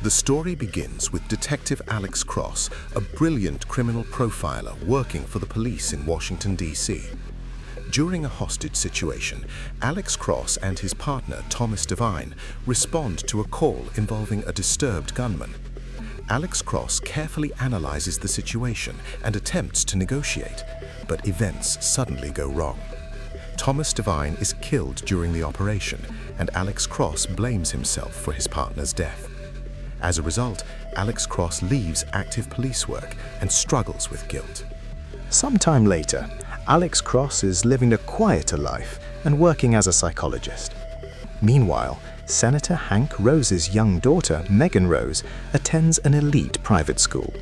The story begins with Detective Alex Cross, a brilliant criminal profiler working for the police in Washington, D.C. During a hostage situation, Alex Cross and his partner, Thomas Devine, respond to a call involving a disturbed gunman. Alex Cross carefully analyzes the situation and attempts to negotiate, but events suddenly go wrong. Thomas Devine is killed during the operation, and Alex Cross blames himself for his partner's death. As a result, Alex Cross leaves active police work and struggles with guilt. Sometime later, Alex Cross is living a quieter life and working as a psychologist. Meanwhile, Senator Hank Rose's young daughter, Megan Rose, attends an elite private school.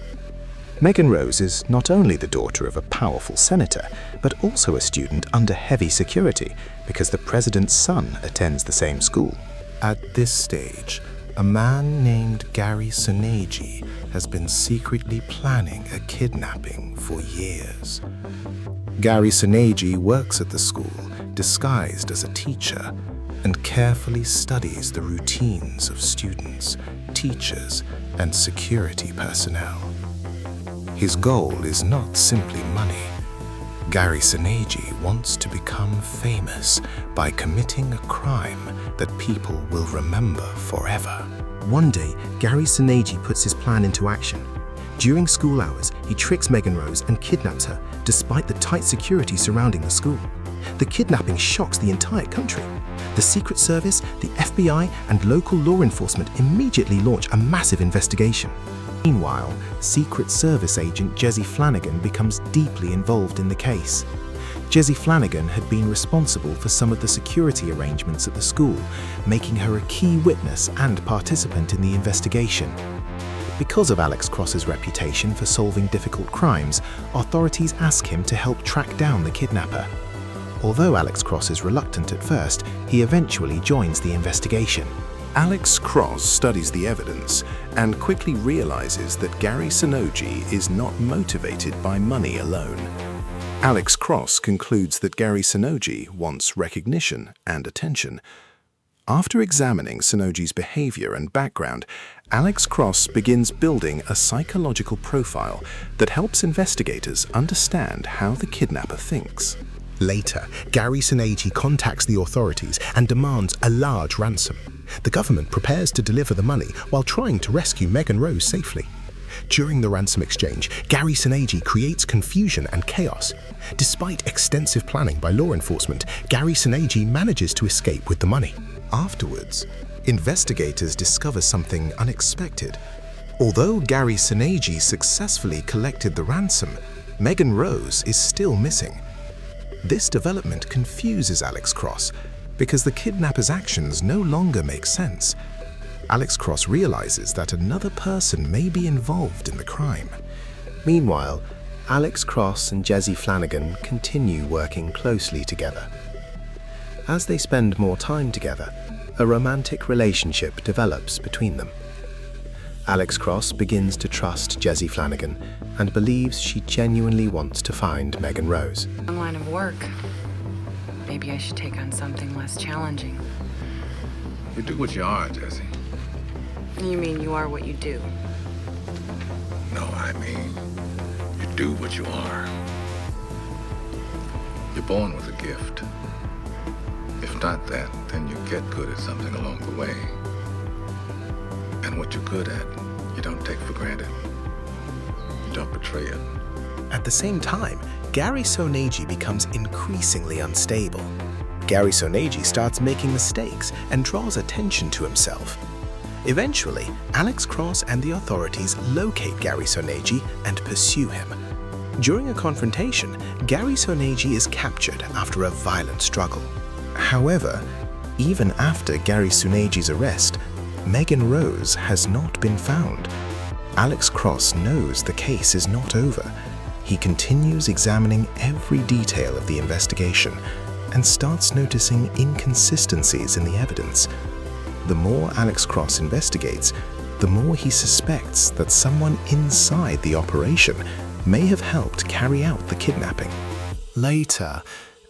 Megan Rose is not only the daughter of a powerful senator, but also a student under heavy security because the president's son attends the same school. At this stage, a man named Gary Soneji has been secretly planning a kidnapping for years. Gary Soneji works at the school, disguised as a teacher, and carefully studies the routines of students, teachers, and security personnel. His goal is not simply money. Gary Soneji wants to become famous by committing a crime that people will remember forever. One day, Gary Soneji puts his plan into action. During school hours, he tricks Megan Rose and kidnaps her, despite the tight security surrounding the school. The kidnapping shocks the entire country. The Secret Service, the FBI, and local law enforcement immediately launch a massive investigation. Meanwhile, Secret Service agent Jesse Flanagan becomes deeply involved in the case. Jesse Flanagan had been responsible for some of the security arrangements at the school, making her a key witness and participant in the investigation. Because of Alex Cross's reputation for solving difficult crimes, authorities ask him to help track down the kidnapper. Although Alex Cross is reluctant at first, he eventually joins the investigation. Alex Cross studies the evidence and quickly realizes that Gary Soneji is not motivated by money alone. Alex Cross concludes that Gary Soneji wants recognition and attention. After examining Soneji's behavior and background, Alex Cross begins building a psychological profile that helps investigators understand how the kidnapper thinks. Later, Gary Soneji contacts the authorities and demands a large ransom. The government prepares to deliver the money while trying to rescue Megan Rose safely. During the ransom exchange, Gary Soneji creates confusion and chaos. Despite extensive planning by law enforcement, Gary Soneji manages to escape with the money. Afterwards, investigators discover something unexpected. Although Gary Soneji successfully collected the ransom, Megan Rose is still missing. This development confuses Alex Cross because the kidnapper's actions no longer make sense. Alex Cross realizes that another person may be involved in the crime. Meanwhile, Alex Cross and Jesse Flanagan continue working closely together. As they spend more time together, a romantic relationship develops between them. Alex Cross begins to trust Jesse Flanagan and believes she genuinely wants to find Megan Rose. Long line of work. Maybe I should take on something less challenging. You do what you are, Jesse. You mean you are what you do? No, I mean, you do what you are. You're born with a gift. If not that, then you get good at something along the way. And what you're good at, you don't take for granted. You don't betray it. At the same time, Gary Soneji becomes increasingly unstable. Gary Soneji starts making mistakes and draws attention to himself. Eventually, Alex Cross and the authorities locate Gary Soneji and pursue him. During a confrontation, Gary Soneji is captured after a violent struggle. However, even after Gary Soneji's arrest, Megan Rose has not been found. Alex Cross knows the case is not over. He continues examining every detail of the investigation and starts noticing inconsistencies in the evidence. The more Alex Cross investigates, the more he suspects that someone inside the operation may have helped carry out the kidnapping. Later,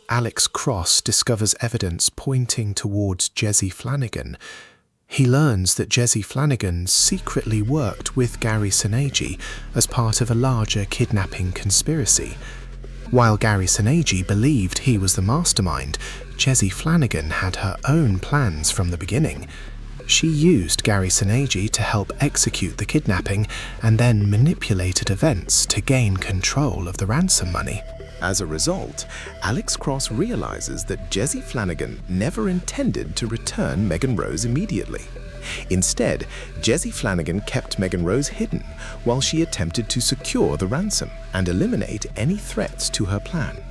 Alex Cross discovers evidence pointing towards Jesse Flanagan, He learns that Jesse Flanagan secretly worked with Gary Sinagi as part of a larger kidnapping conspiracy. While Gary Sinagi believed he was the mastermind, Jesse Flanagan had her own plans from the beginning. She used Gary Sinagi to help execute the kidnapping and then manipulated events to gain control of the ransom money. As a result, Alex Cross realizes that Jesse Flanagan never intended to return Megan Rose immediately. Instead, Jesse Flanagan kept Megan Rose hidden while she attempted to secure the ransom and eliminate any threats to her plan.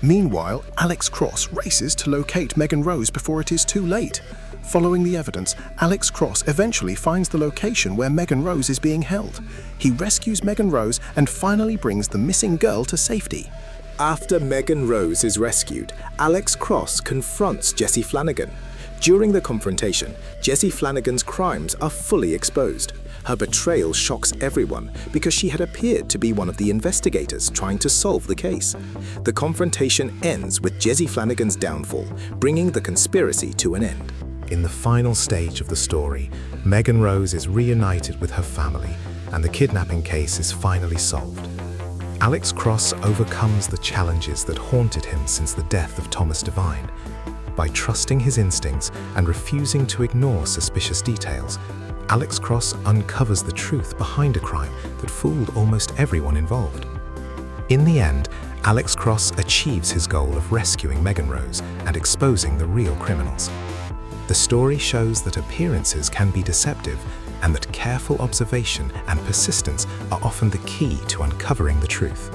Meanwhile, Alex Cross races to locate Megan Rose before it is too late. Following the evidence, Alex Cross eventually finds the location where Megan Rose is being held. He rescues Megan Rose and finally brings the missing girl to safety. After Megan Rose is rescued, Alex Cross confronts Jesse Flanagan. During the confrontation, Jesse Flanagan's crimes are fully exposed. Her betrayal shocks everyone because she had appeared to be one of the investigators trying to solve the case. The confrontation ends with Jesse Flanagan's downfall, bringing the conspiracy to an end. In the final stage of the story, Megan Rose is reunited with her family, and the kidnapping case is finally solved. Alex Cross overcomes the challenges that haunted him since the death of Thomas Devine. By trusting his instincts and refusing to ignore suspicious details, Alex Cross uncovers the truth behind a crime that fooled almost everyone involved. In the end, Alex Cross achieves his goal of rescuing Megan Rose and exposing the real criminals. The story shows that appearances can be deceptive and that careful observation and persistence are often the key to uncovering the truth.